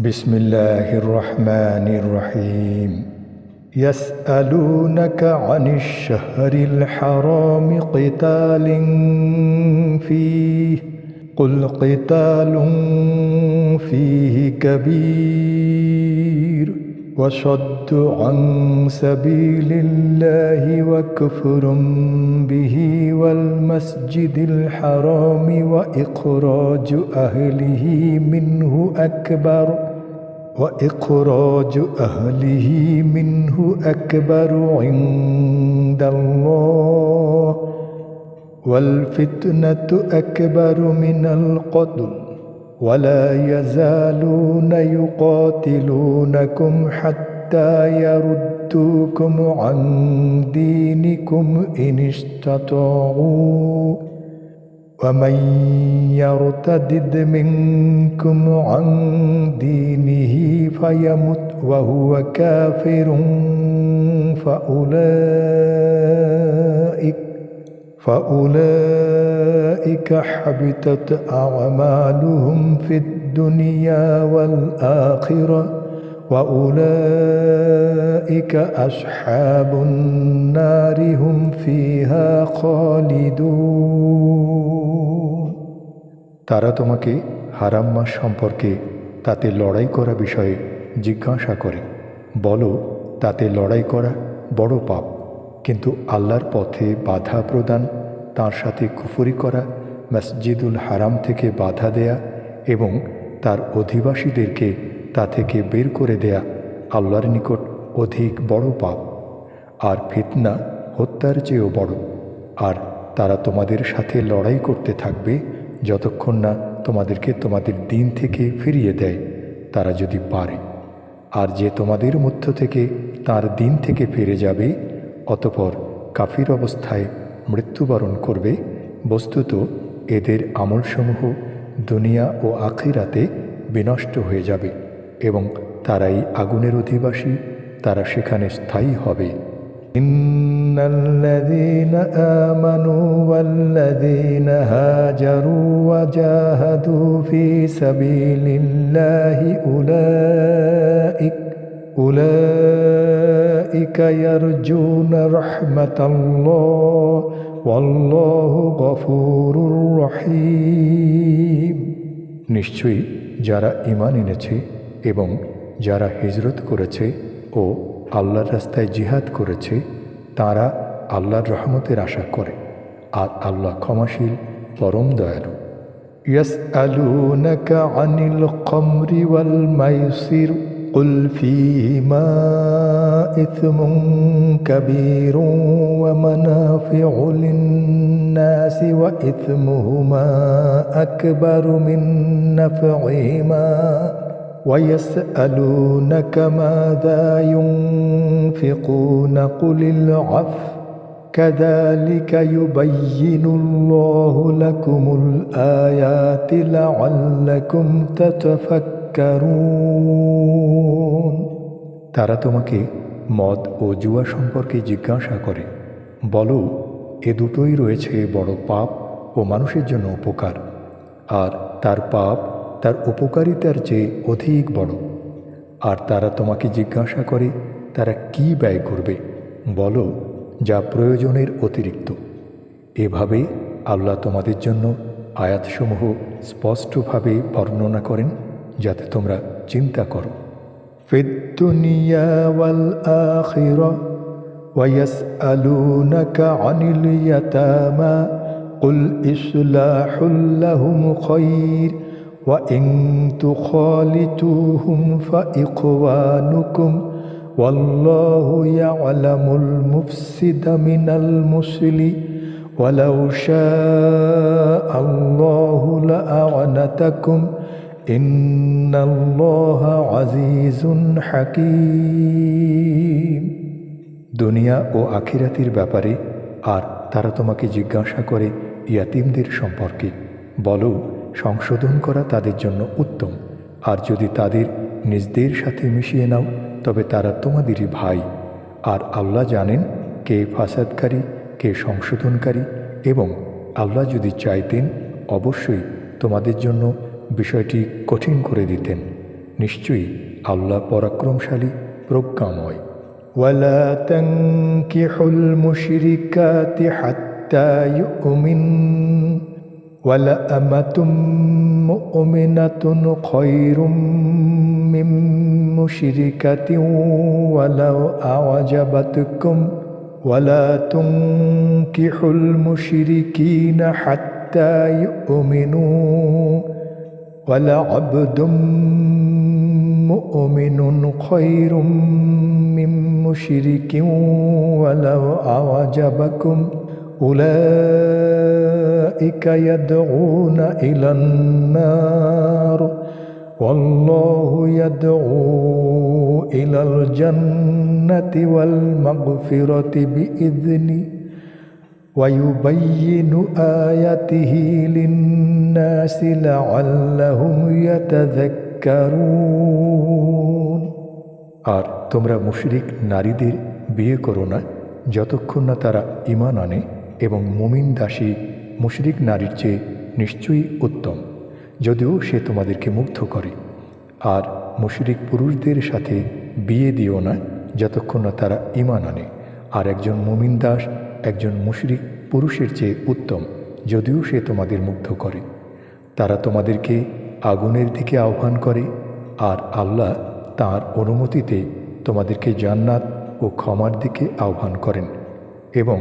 বিসমিল্লাহির রহমানির রহিম। ইয়াসআলুনাকা আনিশ শাহরিল হারামি কিতালিন ফীহি কুল কিতালুন ফীহি কাবীর ওয়া সাদ্দু আন সাবিলিল্লাহি ওয়া কুফরুম বিহি ওয়াল মাসজিদিল হারামি ওয়া ইখরাজু আহলিহি মিনহু আকবার عند الله والفتنة أكبر من القتل ولا يزالون يقاتلونكم حتى يردوكم عن دينكم إن استطاعوا ومن يرتد منكم عن دينه فيمت وهو كافر فأولئك حبطت أعمالهم في الدنيا والآخرة وأولئك أصحاب النار هم فيها خالدون। তারা তোমাকে হারাম মাস সম্পর্কে তাতে লড়াই করা বিষয়ে জিজ্ঞাসা করে। বলো, তাতে লড়াই করা বড় পাপ, কিন্তু আল্লাহর পথে বাধা প্রদান, তার সাথে কুফরি করা, মসজিদুল হারাম থেকে বাধা দেয়া এবং তার অধিবাসীদেরকে তা থেকে বের করে দেয়া আল্লাহর নিকট অধিক বড় পাপ। আর ফিতনা হত্যার চেয়েও বড়। আর তারা তোমাদের সাথে লড়াই করতে থাকবে যতক্ষণ না তোমাদেরকে তোমাদের দিন থেকে ফিরিয়ে দেয়, তারা যদি পারে। আর যে তোমাদের মধ্য থেকে তার দিন থেকে ফিরে যাবে অতঃপর কাফির অবস্থায় মৃত্যুবরণ করবে, বস্তুত এদের আমলসমূহ দুনিয়া ও আখিরাতে বিনষ্ট হয়ে যাবে এবং তারাই আগুনের অধিবাসী, তারা সেখানে স্থায়ী হবে। ইন্নাল্লাযীনা আমানু ওয়াল্লাযীনা হাজারু ওয়া জাহাদু ফী সাবিলিল্লাহি উলাইকা ইয়ারজুনা রাহমাতাল্লাহ ওয়াল্লাহু গফুরুর রহিম। নিশ্চয়ই যারা ঈমান এনেছে এবং যারা হিজরত করেছে ও আল্লাহর রাস্তায় জিহাদ করেছে তারা আল্লাহর রহমতের আশা করে, আর আল্লাহ ক্ষমাশীল পরম দয়ালু। ইয়াসআলুনাকা আনিল খামরি ওয়াল মাইসির কুল ফীহিমা ইসমুন কাবীরুন ওয়া মানাফিউ লিন-নাসি ওয়া ইসমুহুমা আকবারু মিন নাফইহিমা ويسألونك ماذا ينفقون قل العفو كذلك يبين الله لكم الآيات لعلكم تتفكرون। তারা তোমাকে মদ ও জুয়া সম্পর্কে জিজ্ঞাসা করে। বলো, এ দুটোই রয়েছে বড় পাপ ও মানুষের জন্য উপকার, আর তার পাপ তার উপকারিতার চেয়ে অধিক বড়। আর তারা তোমাকে জিজ্ঞাসা করে তারা কি ব্যয় করবে। বলো, যা প্রয়োজনের অতিরিক্ত। এভাবে আল্লাহ তোমাদের জন্য আয়াতসমূহ স্পষ্টভাবে বর্ণনা করেন যাতে তোমরা চিন্তা করো। ফিদ দুনিয়া ওয়াল আখিরা ওয়া ইয়াসআলুনাকা আনিল ইয়াতামা কুল ইসলাহুল লাহুম খায়র وإن تخالطوهم فإخوانكم والله يعلم المفسد من المصلح ولو شاء الله لأعنتكم إن الله عزيز حكيم। দুনিয়া ও আখিরাতের ব্যাপারে আর তারা তোমাকে জিজ্ঞাসা করে ইয়াতীমদের সম্পর্কে। বলো, সংশোধন করা তাদের জন্য উত্তম, আর যদি তাদের নিজদের সাথে মিশিয়ে নাও তবে তারা তোমাদেরই ভাই। আর আল্লাহ জানেন কে ফাসাদকারী, কে সংশোধনকারী, এবং আল্লাহ যদি চাইতেন অবশ্যই তোমাদের জন্য বিষয়টি কঠিন করে দিতেন। নিশ্চয়ই আল্লাহ পরাক্রমশালী, প্রজ্ঞাময়। ওয়ালা তানকিহুল মুশরিকাতি হাত্তা ইউমিন ওয়ালা আমাতুম মুমিনাতুন খায়রুম মিন মুশরিকাতিন ওয়ালাউ আ'জাবাতকুম ওয়ালা তুনকিহুল মুশরিকিনা হাত্তা ইউমিনু ওয়ালা আবদুম মুমিনুন খায়রুম মিন মুশরিকিন ওয়ালাউ আ'জাবাকুম উলাইকা ইয়াদউনা ইলান নার ওয়াল্লাহু ইয়াদউ ইলাল জান্নাতি ওয়াল মাগফিরাতি বিইذনি ওয়া ইউবাইয়িনু আয়াতিহি লিন-নাসি লাআল্লাহুম ইয়াতাযাক্কারুন। আর তোমরা মুশরিক নারীদের বিয়ে করো না যতক্ষণ না তারা ঈমান আনে, এবং মুমিন দাসী মুশরিক নারীর চেয়ে নিশ্চয়ই উত্তম, যদিও সে তোমাদেরকে মুগ্ধ করে। আর মুশরিক পুরুষদের সাথে বিয়ে দিও না যতক্ষণ না তারা ঈমান আনে, আর একজন মুমিন দাস একজন মুশরিক পুরুষের চেয়ে উত্তম, যদিও সে তোমাদের মুগ্ধ করে। তারা তোমাদেরকে আগুনের দিকে আহ্বান করে, আর আল্লাহ তাঁর অনুমতিতে তোমাদেরকে জান্নাত ও ক্ষমার দিকে আহ্বান করেন, এবং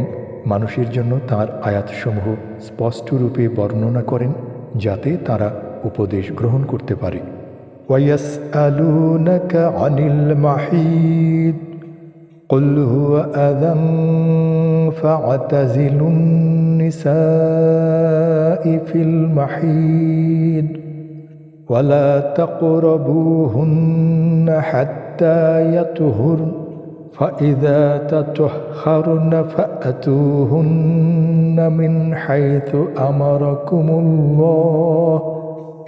মানুষের জন্য তাঁর আয়াতসমূহ স্পষ্টরূপে বর্ণনা করেন যাতে তারা উপদেশ গ্রহণ করতে পারে। ওয়ায়াসআলুনাকা আনিল মাহিদ কুল হুয়া আযান ফা'তাযিলুন নিসাঈ ফিল মাহিদ ওয়ালা তাকরাবুহুন্না হাত্তা ইয়াতহুরন فإذا تطهرن فأتوهن من حيث أمركم الله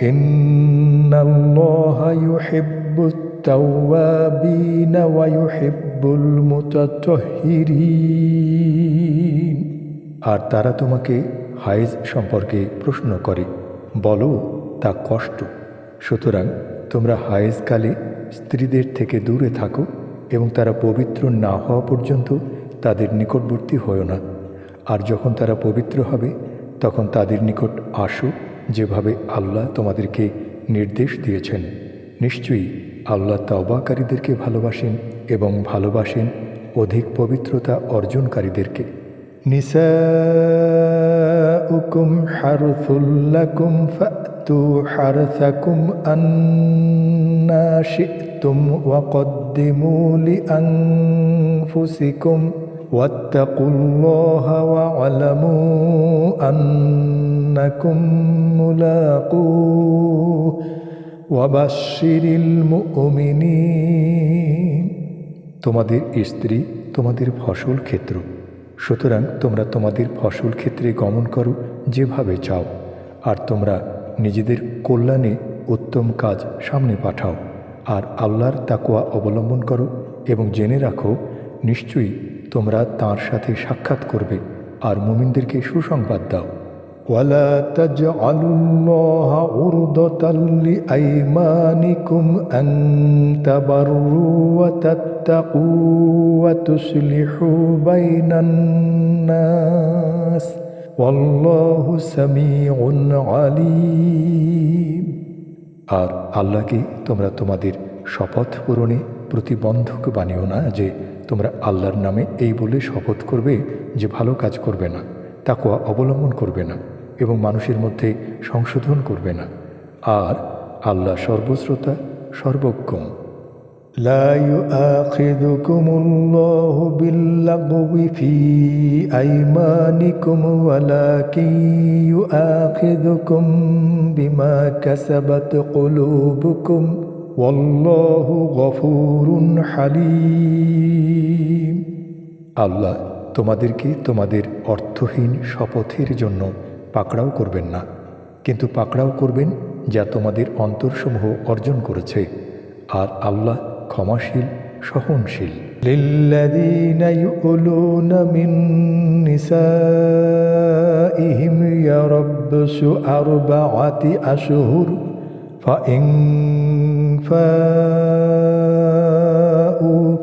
إن الله يحب التوابين ويحب المتطهرين। আর তারা তোমাকে হায়েজ সম্পর্কে প্রশ্ন করে, বলো তা কষ্ট, সুতরাং তোমরা হায়েজকালে স্ত্রীদের থেকে দূরে থাকো এবং তারা পবিত্র না হওয়া পর্যন্ত তাদের নিকটবর্তী হও না। আর যখন তারা পবিত্র হবে তখন তাদের নিকট আসো, যেভাবে আল্লাহ তোমাদেরকে নির্দেশ দিয়েছেন। নিশ্চয়ই আল্লাহ তাওবাকারীদেরকে ভালোবাসেন এবং ভালোবাসেন অধিক পবিত্রতা অর্জনকারীদেরকে। নিসাউকুম হারথুল লাকুম ফাতু হারথাকুম আন্না শি'তুম ওয়াকদ্দিমু লিআনফুসিকুম ওয়াত্তাকুল্লাহা ওয়া'লামু আন্নাকুম মুলাকুহু ওয়াবাশশিরিল মুমিনিন। তোমাদের স্ত্রী তোমাদের ফসল ক্ষেত্র, সুতরাং তোমরা তোমাদের ফসল ক্ষেত্রে গমন করো যেভাবে চাও, আর তোমরা নিজেদের কল্যাণে উত্তম কাজ সামনে পাঠাও, আর আল্লাহর তাকওয়া অবলম্বন করো এবং জেনে রাখো নিশ্চয়ই তোমরা তাঁর সাথে সাক্ষাৎ করবে, আর মুমিনদেরকে সুসংবাদ দাও। ওয়ালা তাজআলুল্লাহা উরদাতাল লিআইমানিকুম আন তাবাররু ওয়া তাত্তাকু ওয়া তুসলিহু বাইনান নাস ওয়াল্লাহু সামিউন আলীম। আর আল্লাহকে তোমরা তোমাদের শপথ পূরণে প্রতিবন্ধক বানিও না যে তোমরা আল্লাহর নামে এই বলে শপথ করবে যে ভালো কাজ করবে না, তাকওয়া অবলম্বন করবে না এবং মানুষের মধ্যে সংশোধন করবে না, আর আল্লাহ সর্বশ্রোতা সর্বজ্ঞ। লা ইউআখিযুকুমুল্লাহু বিল্লাগওয়ি ফী আইমানিকুম ওয়ালাকিন ইউআখিযুকুম বিমা কাসাবাত কুলুবুকুম ওয়াল্লাহু গফুরুন হালিম। আল্লাহ তোমাদেরকে তোমাদের অর্থহীন শপথের জন্য পাকড়াও করবেন না, কিন্তু পাকড়াও করবেন যা তোমাদের অন্তরসমূহ অর্জন করেছে, আর আল্লাহ ক্ষমাশীল সহনশীল। লিল্লাযীনা ইউলুনা মিন নিসাইহিম ইয়ারাব্বাসু আরবাআতি আশহুর فإن فاءوا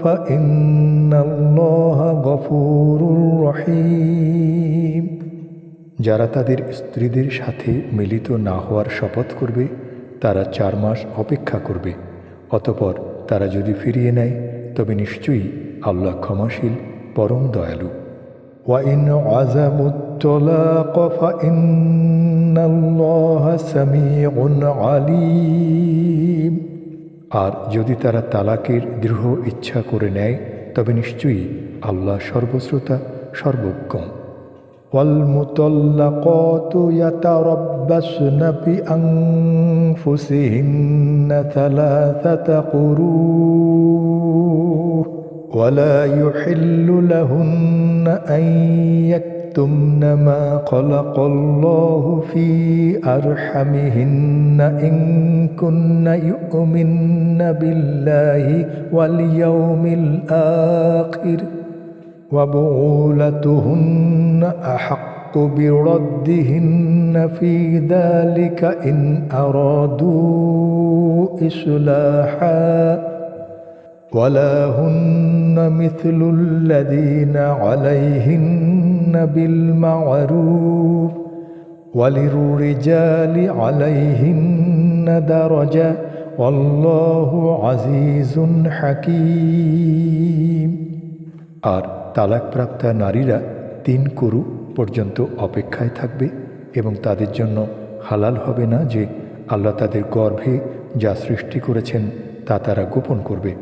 فإن الله غفور رحيم। যারা তাদের স্ত্রীদের সাথে মিলিত না হওয়ার শপথ করবে তারা 4 মাস অপেক্ষা করবে, অতঃপর তারা যদি ফিরিয়ে নেয় তবে নিশ্চয়ই আল্লাহ ক্ষমাশীল পরম দয়ালু। وَإِنْ عَزَمُوا الطَّلَاقَ فَإِنَّ اللَّهَ سَمِيعٌ عَلِيمٌ। আর যদি তারা তালাকের দৃঢ় ইচ্ছা করে নেয় তবে নিশ্চয়ই আল্লাহ সর্বশ্রোতা সর্বজ্ঞ। وَالْمُطَلَّقَاتُ يَتَرَبَّصْنَ بِأَنفُسِهِنَّ 3 قُرُوءٍ وَلَا يُحِلُّ لَهُنَّ أَن يَكْتُمْنَ مَا خَلَقَ اللَّهُ فِي أَرْحَامِهِنَّ إِن كُنَّ يُؤْمِنَّ بِاللَّهِ وَالْيَوْمِ الْآخِرِ وَبُعُولَتُهُنَّ أَحَقُّ بِرَدِّهِنَّ فِي ذَلِكَ إِنْ أَرَادُوا إِصْلَاحًا وَلَا هُنَّ مِثْلُ الَّذِينَ عَلَيْهِنَّ بِالْمَعْرُوفِ وَلِلرِّجَالِ عَلَيْهِنَّ دَرَجَةٌ وَاللَّهُ عَزِيزٌ حَكِيمٌ। আর তালাকপ্রাপ্তা নারীরা 3 কুরু পর্যন্ত অপেক্ষায় থাকবে এবং তাদের জন্য হালাল হবে না যে আল্লাহ তাদের গর্ভে যা সৃষ্টি করেছেন তা তারা গোপন করবে,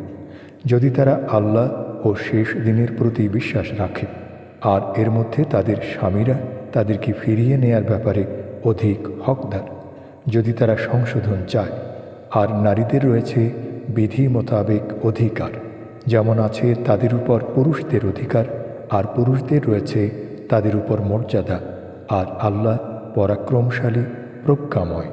যদি তারা আল্লাহ ও শেষ দিনের প্রতি বিশ্বাস রাখে। আর এর মধ্যে তাদের স্বামীরা তাদেরকে ফিরিয়ে নেয়ার ব্যাপারে অধিক হকদার, যদি তারা সংশোধন চায়। আর নারীদের রয়েছে বিধি মোতাবেক অধিকার, যেমন আছে তাদের উপর পুরুষদের অধিকার, আর পুরুষদের রয়েছে তাদের উপর মর্যাদা। আর আল্লাহ পরাক্রমশালী, প্রজ্ঞাময়।